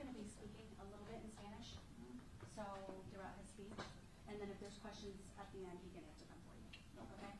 going to be speaking a little bit in Spanish, so throughout his speech, and then if there's questions at the end, he can answer them for you. Okay?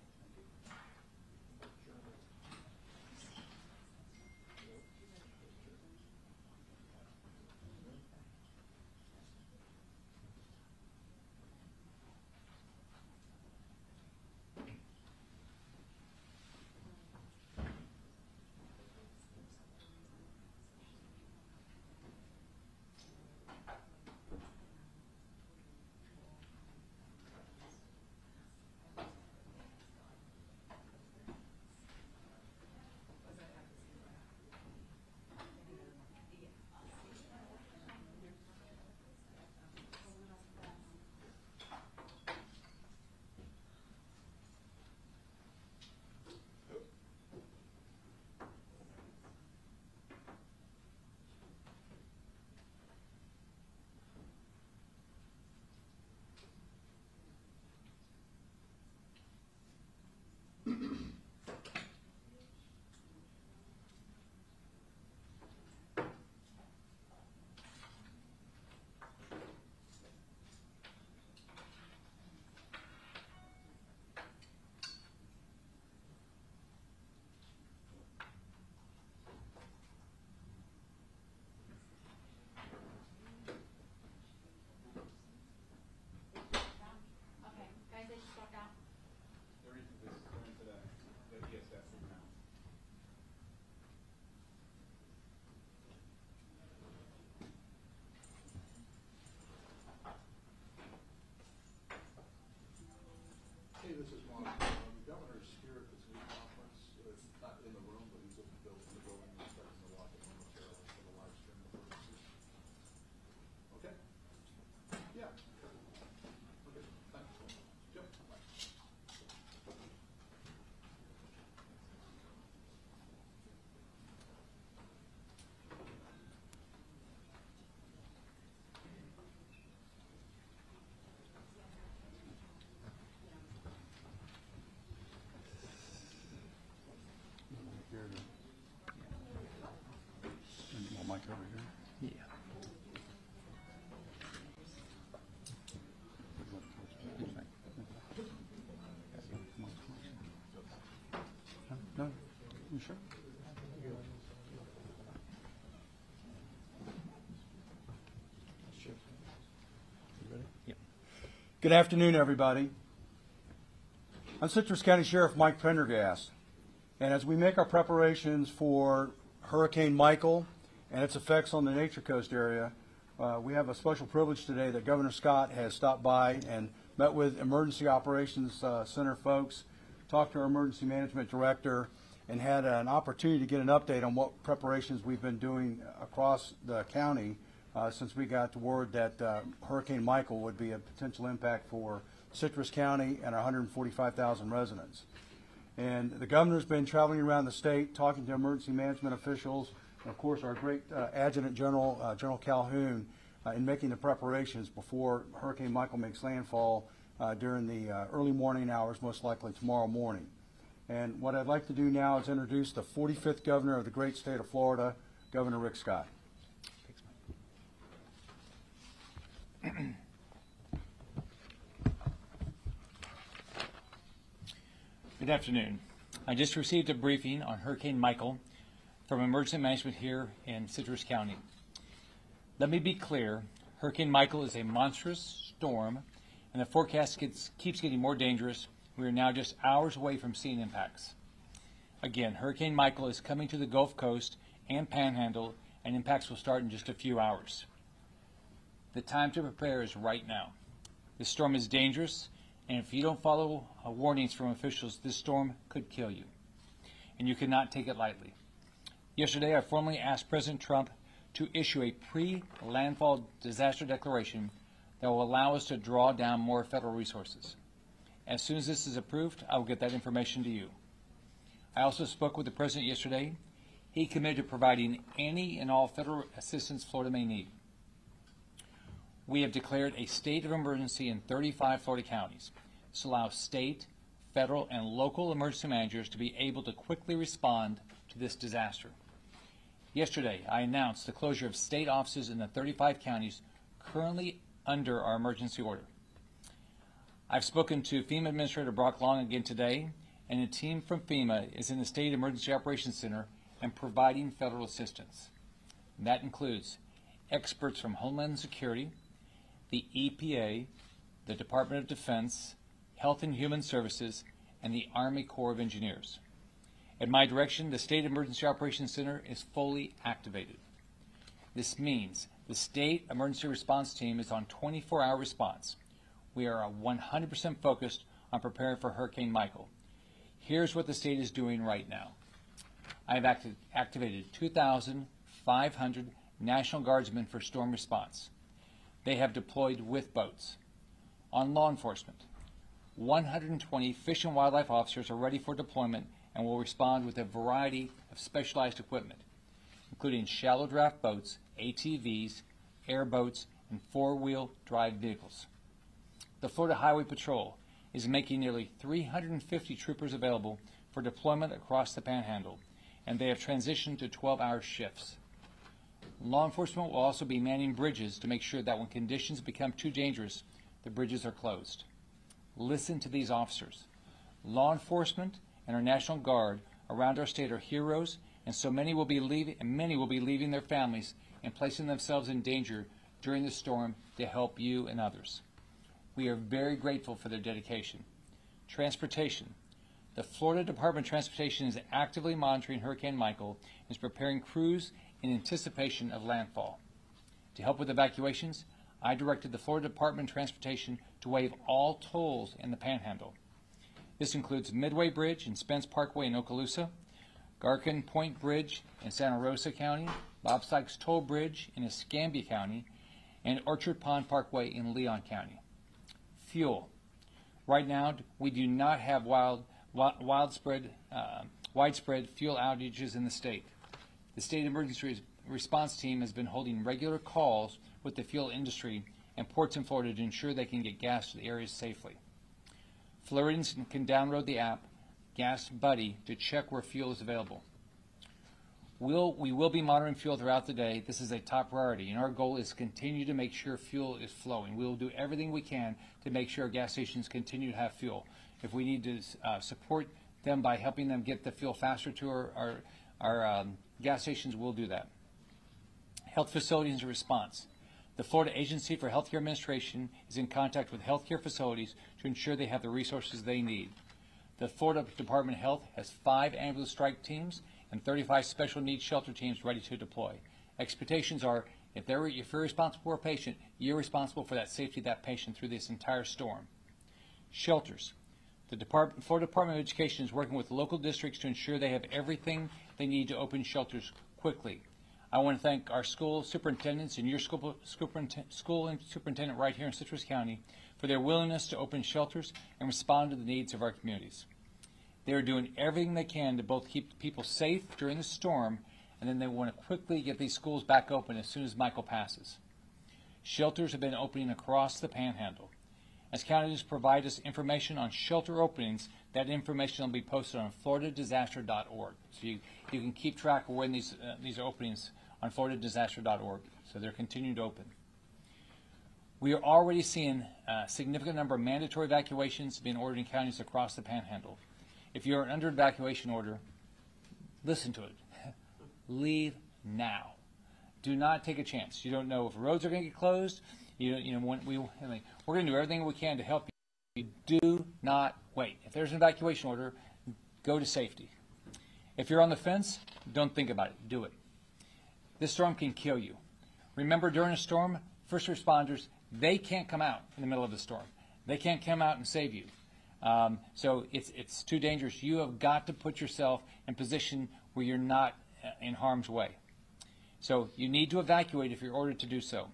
Okay, guys, they just walked out. They're into this, they're into the ESS now. Hey, this is Mark. The governor's here at this news conference. Not in the room, but he's in the building, expecting to walk in momentarily for the live stream purposes. Okay? Yeah. Okay, thanks. Jim, bye. Mic over here. Yeah. No, you sure? Yep. Good afternoon, everybody. I'm Citrus County Sheriff Mike Prendergast, and as we make our preparations for Hurricane Michael and its effects on the Nature Coast area, we have a special privilege today that Governor Scott has stopped by and met with Emergency Operations Center folks, talked to our Emergency Management Director, and had an opportunity to get an update on what preparations we've been doing across the county since we got the word that Hurricane Michael would be a potential impact for Citrus County and our 145,000 residents. And the governor's been traveling around the state, talking to emergency management officials, and of course our great Adjutant General, General Calhoun, in making the preparations before Hurricane Michael makes landfall during the early morning hours, most likely tomorrow morning. And what I'd like to do now is introduce the 45th governor of the great state of Florida, Governor Rick Scott. Good afternoon. I just received a briefing on Hurricane Michael from Emergency Management here in Citrus County. Let me be clear, Hurricane Michael is a monstrous storm and the forecast keeps getting more dangerous. We are now just hours away from seeing impacts. Again, Hurricane Michael is coming to the Gulf Coast and Panhandle, and impacts will start in just a few hours. The time to prepare is right now. This storm is dangerous, and if you don't follow warnings from officials, this storm could kill you, and you cannot take it lightly. Yesterday, I formally asked President Trump to issue a pre-landfall disaster declaration that will allow us to draw down more federal resources. As soon as this is approved, I will get that information to you. I also spoke with the President yesterday. He committed to providing any and all federal assistance Florida may need. We have declared a state of emergency in 35 Florida counties. This allows state, federal, and local emergency managers to be able to quickly respond to this disaster. Yesterday, I announced the closure of state offices in the 35 counties currently under our emergency order. I've spoken to FEMA Administrator Brock Long again today, and a team from FEMA is in the State Emergency Operations Center and providing federal assistance. And that includes experts from Homeland Security, the EPA, the Department of Defense, Health and Human Services, and the Army Corps of Engineers. At my direction, the State Emergency Operations Center is fully activated. This means the State Emergency Response Team is on 24-hour response. We are 100% focused on preparing for Hurricane Michael. Here's what the state is doing right now. I have activated 2,500 National Guardsmen for storm response. They have deployed with boats. On law enforcement, 120 Fish and Wildlife officers are ready for deployment and will respond with a variety of specialized equipment, including shallow draft boats, ATVs, airboats, and four-wheel drive vehicles. The Florida Highway Patrol is making nearly 350 troopers available for deployment across the Panhandle, and they have transitioned to 12-hour shifts. Law enforcement will also be manning bridges to make sure that when conditions become too dangerous, the bridges are closed. Listen to these officers. Law enforcement and our National Guard around our state are heroes, and so many will be leaving their families and placing themselves in danger during the storm to help you and others. We are very grateful for their dedication. Transportation. The Florida Department of Transportation is actively monitoring Hurricane Michael and is preparing crews in anticipation of landfall. To help with evacuations, I directed the Florida Department of Transportation to waive all tolls in the Panhandle. This includes Midway Bridge and Spence Parkway in Okaloosa, Garkin Point Bridge in Santa Rosa County, Bob Sykes Toll Bridge in Escambia County, and Orchard Pond Parkway in Leon County. Fuel. Right now, we do not have widespread fuel outages in the state. The State Emergency Response Team has been holding regular calls with the fuel industry and ports in Florida to ensure they can get gas to the areas safely. Floridians can download the app Gas Buddy to check where fuel is available. We will be monitoring fuel throughout the day. This is a top priority, and our goal is to continue to make sure fuel is flowing. We will do everything we can to make sure our gas stations continue to have fuel. If we need to support them by helping them get the fuel faster to our gas stations, we'll do that. Health facilities and response. The Florida Agency for Healthcare Administration is in contact with healthcare facilities to ensure they have the resources they need. The Florida Department of Health has 5 ambulance strike teams and 35 special needs shelter teams ready to deploy. Expectations are if you're responsible for a patient, you're responsible for that safety of that patient through this entire storm. Shelters. The Florida Department of Education is working with local districts to ensure they have everything they need to open shelters quickly. I want to thank our school superintendents and your school superintendent right here in Citrus County for their willingness to open shelters and respond to the needs of our communities. They are doing everything they can to both keep people safe during the storm, and then they want to quickly get these schools back open as soon as Michael passes. Shelters have been opening across the Panhandle. As counties provide us information on shelter openings, that information will be posted on floridadisaster.org. So you can keep track of when these are openings on floridadisaster.org. So they're continuing to open. We are already seeing a significant number of mandatory evacuations being ordered in counties across the Panhandle. If you're under evacuation order, listen to it. Leave now. Do not take a chance. You don't know if roads are going to get closed. We're going to do everything we can to help you. Do not wait. If there's an evacuation order, go to safety. If you're on the fence, don't think about it. Do it. This storm can kill you. Remember, during a storm, first responders, they can't come out in the middle of the storm. They can't come out and save you. So it's too dangerous. You have got to put yourself in a position where you're not in harm's way. So you need to evacuate if you're ordered to do so.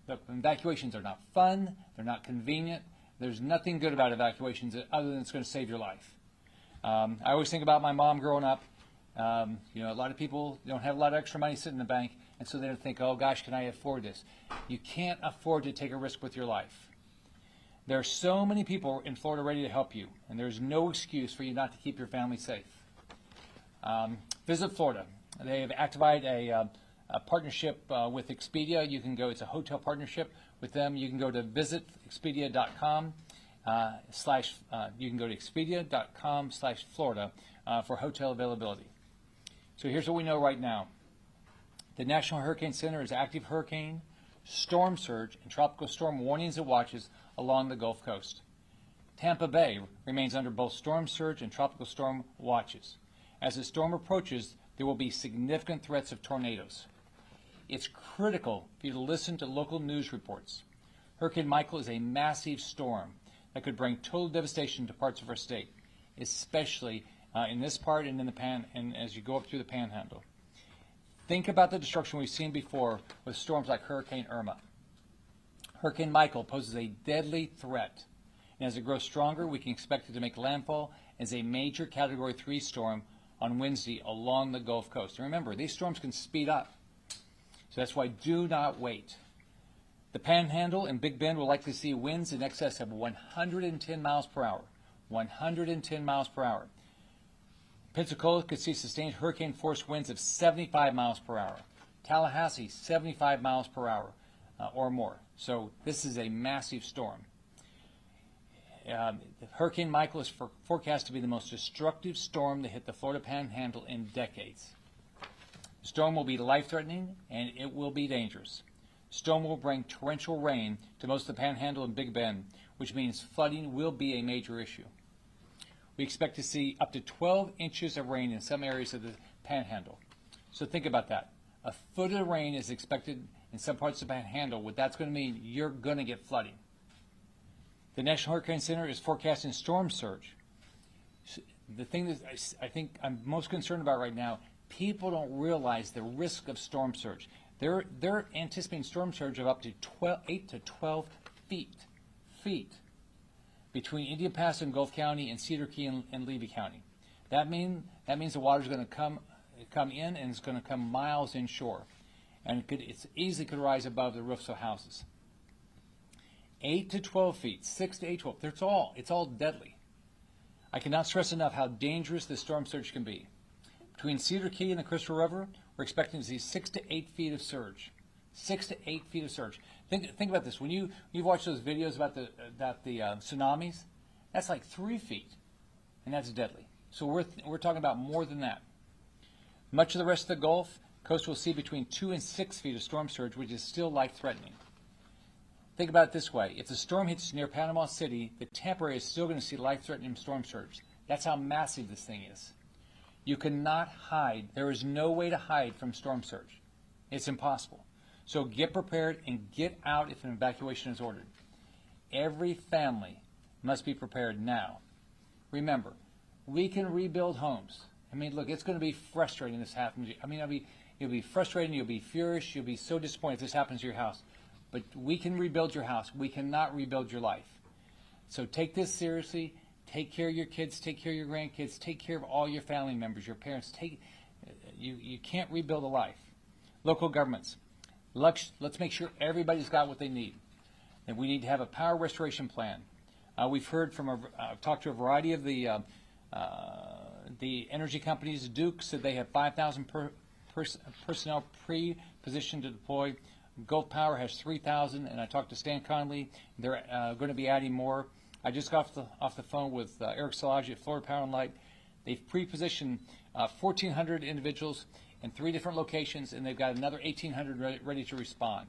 But evacuations are not fun. They're not convenient. There's nothing good about evacuations other than it's going to save your life. I always think about my mom growing up. A lot of people don't have a lot of extra money sitting in the bank, and so they don't think, oh gosh, can I afford this? You can't afford to take a risk with your life. There are so many people in Florida ready to help you, and there's no excuse for you not to keep your family safe. Visit Florida. They have activated a partnership with Expedia. You can go, it's a hotel partnership with them. You can go to visitexpedia.com you can go to expedia.com/Florida for hotel availability. So here's what we know right now. The National Hurricane Center is active hurricane, storm surge, and tropical storm warnings and watches along the Gulf Coast. Tampa Bay remains under both storm surge and tropical storm watches. As the storm approaches, there will be significant threats of tornadoes. It's critical for you to listen to local news reports. Hurricane Michael is a massive storm that could bring total devastation to parts of our state, especially in this part and in the and as you go up through the Panhandle. Think about the destruction we've seen before with storms like Hurricane Irma. Hurricane Michael poses a deadly threat, and as it grows stronger, we can expect it to make landfall as a major Category 3 storm on Wednesday along the Gulf Coast. And remember, these storms can speed up, so that's why do not wait. The Panhandle and Big Bend will likely see winds in excess of 110 miles per hour. 110 miles per hour. Pensacola could see sustained hurricane-force winds of 75 miles per hour. Tallahassee, 75 miles per hour or more. So this is a massive storm. Hurricane Michael is forecast to be the most destructive storm to hit the Florida Panhandle in decades. The storm will be life-threatening and it will be dangerous. The storm will bring torrential rain to most of the Panhandle and Big Bend, which means flooding will be a major issue. We expect to see up to 12 inches of rain in some areas of the Panhandle. So think about that. A foot of rain is expected in some parts of the Panhandle. What that's going to mean, you're going to get flooding. The National Hurricane Center is forecasting storm surge. The thing that I think I'm most concerned about right now, people don't realize the risk of storm surge. They're anticipating storm surge of up to 8 to 12 feet between Indian Pass and Gulf County and Cedar Key and Levy County. That means the water is going to come in and it's going to come miles inshore, and it easily could rise above the roofs of houses. 8 to 12 feet, 6 to 8, 12. It's all deadly. I cannot stress enough how dangerous this storm surge can be. Between Cedar Key and the Crystal River, we're expecting to see 6 to 8 feet of surge. 6 to 8 feet of surge. Think about this. When you watch those videos about the tsunamis, that's like 3 feet, and that's deadly. So we're talking about more than that. Much of the rest of the Gulf Coast will see between 2 and 6 feet of storm surge, which is still life-threatening. Think about it this way. If the storm hits near Panama City, the Tampa area is still going to see life-threatening storm surge. That's how massive this thing is. You cannot hide. There is no way to hide from storm surge. It's impossible. So get prepared and get out if an evacuation is ordered. Every family must be prepared now. Remember, we can rebuild homes. I mean, look, it's going to be frustrating if this happens. I mean, you'll be frustrated, you'll be furious, you'll be so disappointed if this happens to your house. But we can rebuild your house. We cannot rebuild your life. So take this seriously. Take care of your kids. Take care of your grandkids. Take care of all your family members, your parents. You can't rebuild a life. Local governments. Let's make sure everybody's got what they need. And we need to have a power restoration plan. We've heard from, I've talked to a variety of the energy companies. Duke said they have 5,000 personnel pre-positioned to deploy. Gulf Power has 3,000, and I talked to Stan Conley. They're going to be adding more. I just got off the phone with Eric Szilagyi at Florida Power and Light. They've pre-positioned 1,400 individuals in 3 different locations, and they've got another 1,800 ready to respond.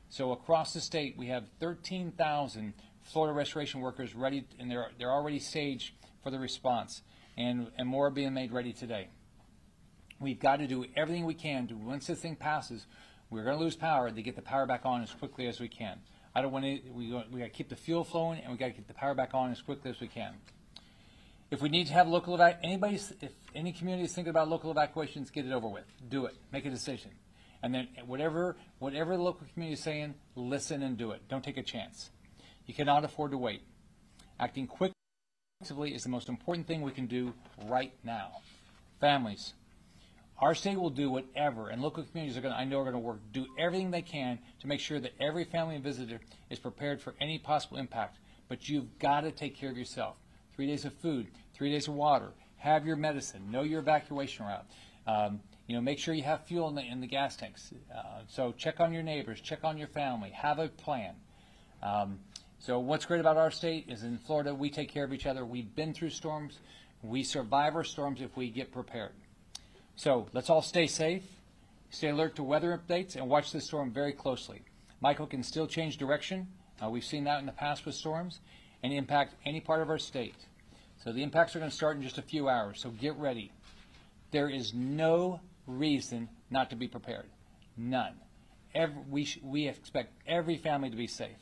So across the state, we have 13,000 Florida restoration workers ready, and they're already staged for the response, and more are being made ready today. We've got to do everything we can to, once this thing passes, we're going to lose power, to get the power back on as quickly as we can. I don't want to, we got to keep the fuel flowing, and we got to get the power back on as quickly as we can. If we need to have local if any community is thinking about local evacuations, get it over with. Do it. Make a decision. And then whatever the local community is saying, listen and do it. Don't take a chance. You cannot afford to wait. Acting quickly is the most important thing we can do right now. Families. Our state will do whatever, and local communities I know are going to work, do everything they can to make sure that every family and visitor is prepared for any possible impact. But you've got to take care of yourself. 3 days of food, 3 days of water, have your medicine, know your evacuation route. Make sure you have fuel in the gas tanks. So check on your neighbors, check on your family, have a plan. So what's great about our state is in Florida, we take care of each other. We've been through storms. We survive our storms if we get prepared. So let's all stay safe, stay alert to weather updates, and watch this storm very closely. Michael can still change direction. We've seen that in the past with storms, and impact any part of our state. So the impacts are going to start in just a few hours, so get ready. There is no reason not to be prepared. None. We expect every family to be safe.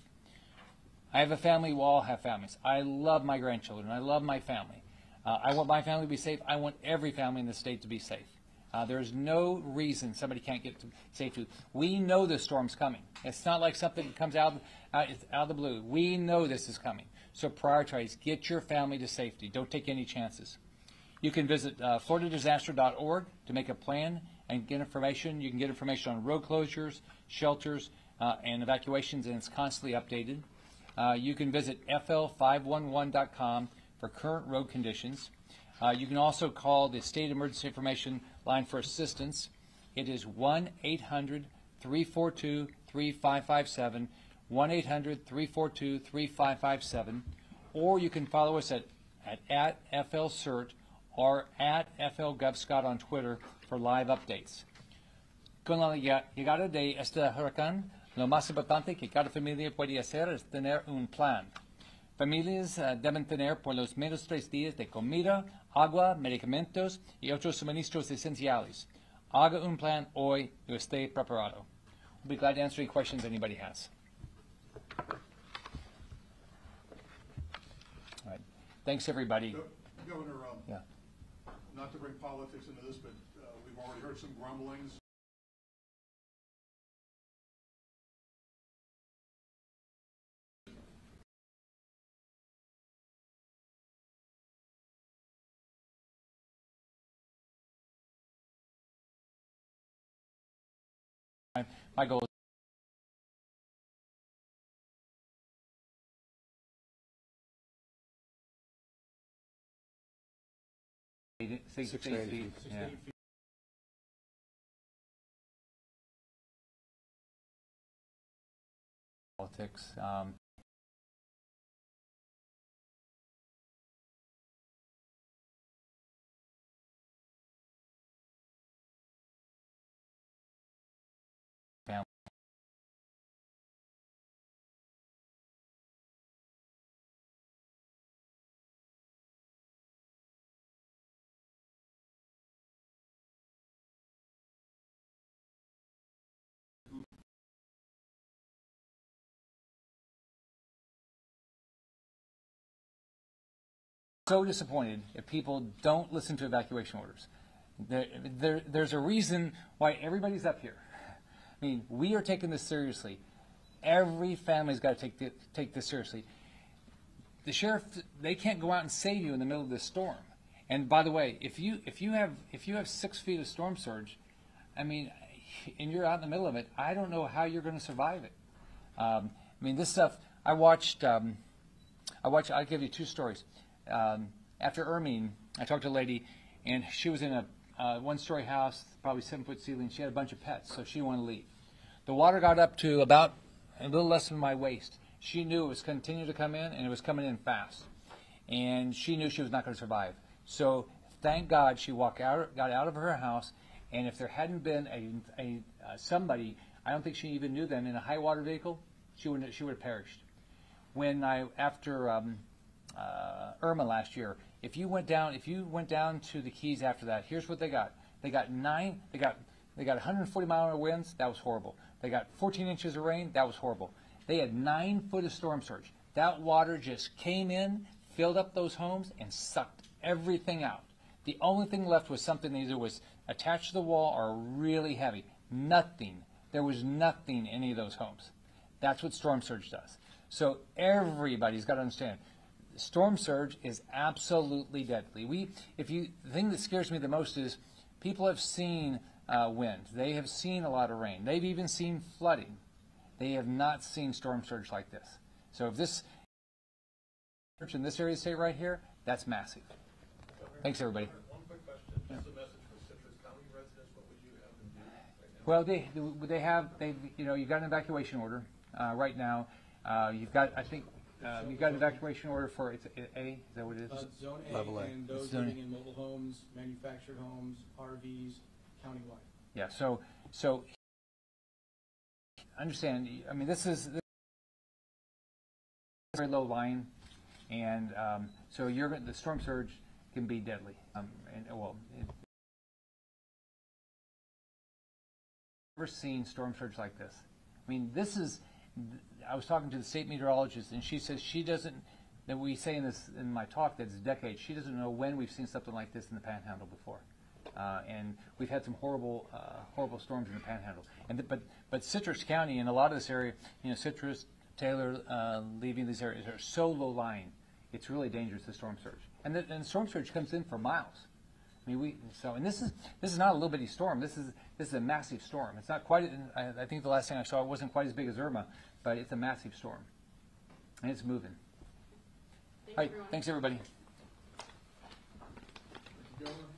I have a family, we all have families. I love my grandchildren. I love my family. I want my family to be safe. I want every family in the state to be safe. There's no reason somebody can't get to safety. We know this storm's coming. It's not like something that comes out of the blue. We know this is coming. So prioritize. Get your family to safety. Don't take any chances. You can visit floridadisaster.org to make a plan and get information. You can get information on road closures, shelters, and evacuations, and it's constantly updated. You can visit fl511.com for current road conditions. You can also call the State Emergency Information Line for assistance. It is 1-800-342-3557, 1-800-342-3557, or you can follow us at FLCERT or at FLGovScott on Twitter for live updates. Con la llegada de este huracán, lo más importante que cada familia puede hacer es tener un plan. Familias deben tener por lo menos 3 días de comida, agua, medicamentos y otros suministros esenciales. Haga un plan hoy y esté preparado. We'll be glad to answer any questions anybody has. All right. Thanks, everybody. Governor, Yeah. not to bring politics into this, but we've already heard some grumblings. My goal is 6 feet. Yeah. Politics. Family. So disappointed if people don't listen to evacuation orders. There's a reason why everybody's up here. I mean, we are taking this seriously. Every family's got to take this seriously. The sheriff, they can't go out and save you in the middle of this storm. And by the way, if you have 6 feet of storm surge, I mean, and you're out in the middle of it, I don't know how you're going to survive it. I mean, this stuff. I'll give you 2 stories. After Ermine, I talked to a lady, and she was in a 1-story house, probably 7-foot ceiling. She had a bunch of pets, so she wanted to leave. The water got up to about a little less than my waist. She knew it was continuing to come in, and it was coming in fast. And she knew she was not going to survive. So thank God she got out of her house, and if there hadn't been somebody, I don't think she even knew them, in a high water vehicle, she would have perished. After Irma last year, if you went down to the Keys after that, here's what they got. They got 140-mile-an-hour winds. That was horrible. They got 14 inches of rain. That was horrible. They had 9 foot of storm surge. That water just came in, filled up those homes, and sucked everything out. The only thing left was something that either was attached to the wall or really heavy. Nothing. There was nothing in any of those homes. That's what storm surge does. So everybody's got to understand. Storm surge is absolutely deadly. The thing that scares me the most is people have seen wind. They have seen a lot of rain. They've even seen flooding. They have not seen storm surge like this. So if this in this area of the state right here, that's massive. Thanks, everybody. One quick question. Just a message for Citrus County residents. What would Well, they you've got an evacuation order right now. You've got, I think, you've got an evacuation order for, it's A, is that what it is? Zone A, Level A. and those Zone A. living in mobile homes, manufactured homes, RVs, countywide. Yeah, so understand, I mean, this is very low lying, and so the storm surge can be deadly. Never seen storm surge like this. I mean, I was talking to the state meteorologist, and she says she doesn't, that we say in my talk that it's decades, she doesn't know when we've seen something like this in the Panhandle before. And we've had some horrible storms in the Panhandle. But Citrus County and a lot of this area, Citrus, Taylor, leaving these areas are so low lying, it's really dangerous, the storm surge. And the storm surge comes in for miles. I mean, and this is not a little bitty storm. This is a massive storm. It's not quite. I think the last thing I saw, it wasn't quite as big as Irma, but it's a massive storm, and it's moving. Thanks, All right, everyone. thanks everybody. Thank you, Governor.